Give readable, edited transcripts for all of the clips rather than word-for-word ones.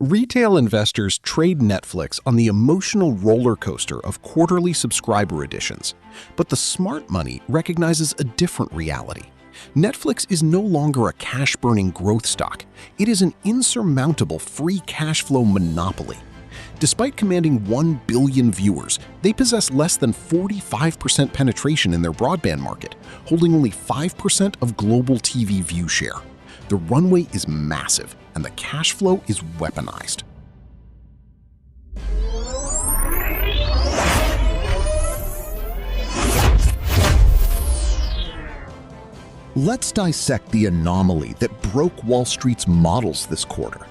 Retail investors trade Netflix on the emotional roller coaster of quarterly subscriber additions, but the smart money recognizes a different reality. Netflix is no longer a cash-burning growth stock. It is an insurmountable free cash flow monopoly. Despite commanding 1 billion viewers, they possess less than 45% penetration in their broadband market, holding only 5% of global TV view share. The runway is massive, and the cash flow is weaponized. Let's dissect the anomaly that broke Wall Street's models this quarter.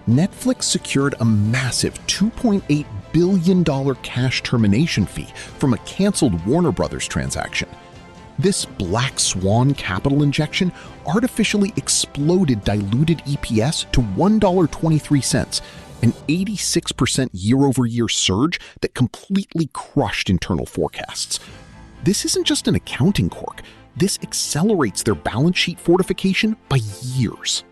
Netflix secured a massive $2.8 billion cash termination fee from a canceled Warner Brothers transaction. This black swan capital injection artificially exploded diluted EPS to $1.23, an 86% year-over-year surge that completely crushed internal forecasts. This isn't just an accounting quirk. This accelerates their balance sheet fortification by years.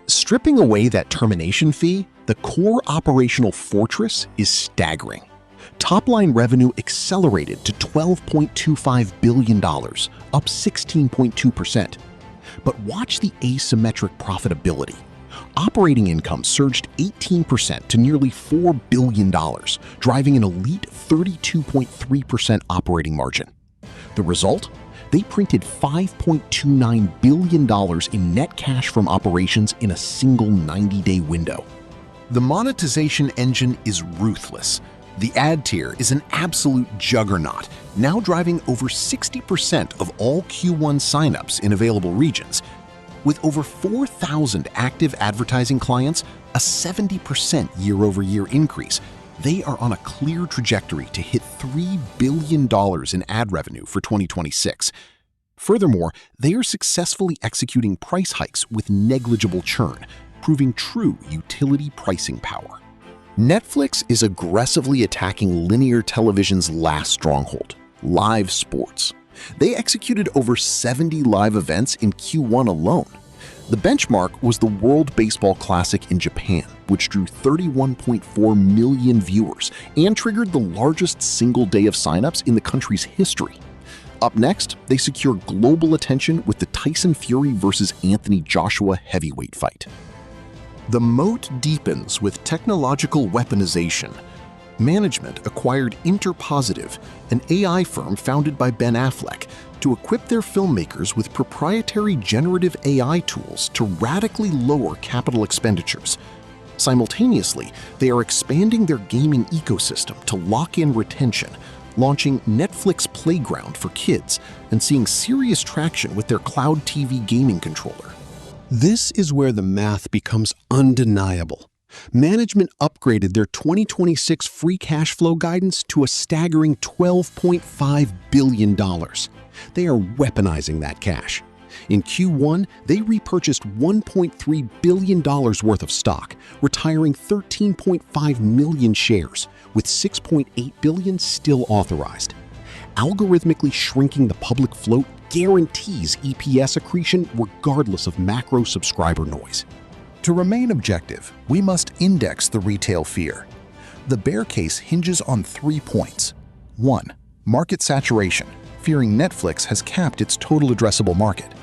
Stripping away that termination fee, the core operational fortress is staggering. Top-line revenue accelerated to $12.25 billion, up 16.2%. But watch the asymmetric profitability. Operating income surged 18% to nearly $4 billion, driving an elite 32.3% operating margin. The result? They printed $5.29 billion in net cash from operations in a single 90-day window. The monetization engine is ruthless. The ad tier is an absolute juggernaut, now driving over 60% of all Q1 signups in available regions. With over 4,000 active advertising clients, a 70% year-over-year increase, they are on a clear trajectory to hit $3 billion in ad revenue for 2026. Furthermore, they are successfully executing price hikes with negligible churn, proving true utility pricing power. Netflix is aggressively attacking linear television's last stronghold, live sports. They executed over 70 live events in Q1 alone. The benchmark was the World Baseball Classic in Japan, which drew 31.4 million viewers and triggered the largest single day of signups in the country's history. Up next, they secure global attention with the Tyson Fury versus Anthony Joshua heavyweight fight. The moat deepens with technological weaponization. Management acquired Interpositive, an AI firm founded by Ben Affleck, to equip their filmmakers with proprietary generative AI tools to radically lower capital expenditures. Simultaneously, they are expanding their gaming ecosystem to lock in retention, launching Netflix Playground for kids and seeing serious traction with their cloud TV gaming controller. This is where the math becomes undeniable. Management upgraded their 2026 free cash flow guidance to a staggering $12.5 billion. They are weaponizing that cash. In Q1, they repurchased $1.3 billion worth of stock, retiring 13.5 million shares, with 6.8 billion still authorized. Algorithmically shrinking the public float guarantees EPS accretion regardless of macro subscriber noise. To remain objective, we must index the retail fear. The bear case hinges on 3 points. 1. Market saturation, fearing Netflix has capped its total addressable market.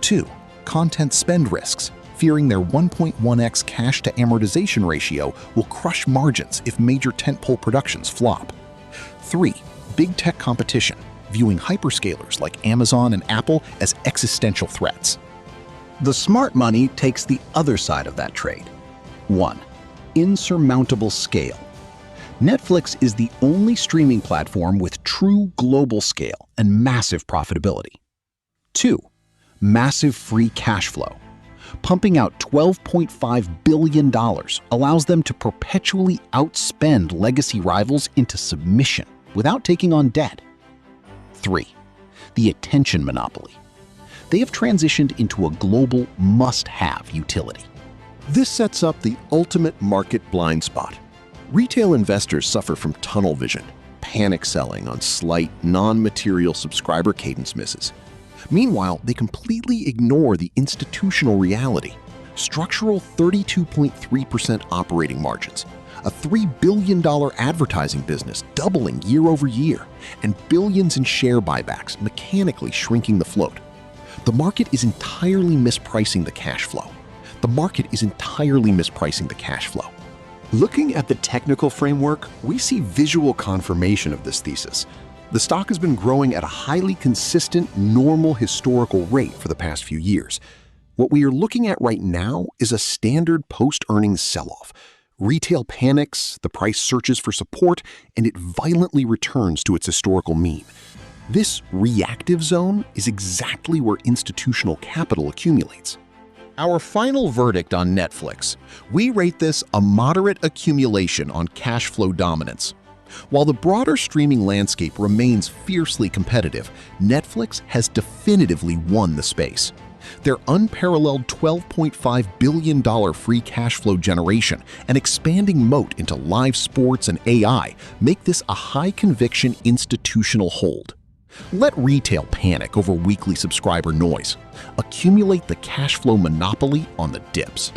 2. Content spend risks, fearing their 1.1x cash to amortization ratio will crush margins if major tentpole productions flop. 3. Big tech competition, viewing hyperscalers like Amazon and Apple as existential threats. The smart money takes the other side of that trade. 1. Insurmountable scale. Netflix is the only streaming platform with true global scale and massive profitability. 2. Massive free cash flow. Pumping out $12.5 billion allows them to perpetually outspend legacy rivals into submission without taking on debt. 3. The attention monopoly. They have transitioned into a global must-have utility. This sets up the ultimate market blind spot. Retail investors suffer from tunnel vision, panic selling on slight, non-material subscriber cadence misses. Meanwhile, they completely ignore the institutional reality. structural 32.3% operating margins, a $3 billion advertising business doubling year over year, and billions in share buybacks mechanically shrinking the float. The market is entirely mispricing the cash flow. Looking at the technical framework, we see visual confirmation of this thesis. The stock has been growing at a highly consistent, normal historical rate for the past few years. What we are looking at right now is a standard post-earnings sell-off. Retail panics, the price searches for support, and it violently returns to its historical mean. This reactive zone is exactly where institutional capital accumulates. Our final verdict on Netflix: we rate this a moderate accumulation on cash flow dominance. While the broader streaming landscape remains fiercely competitive, Netflix has definitively won the space. Their unparalleled $12.5 billion free cash flow generation and expanding moat into live sports and AI make this a high-conviction institutional hold. Let retail panic over weekly subscriber noise. Accumulate the cash flow monopoly on the dips.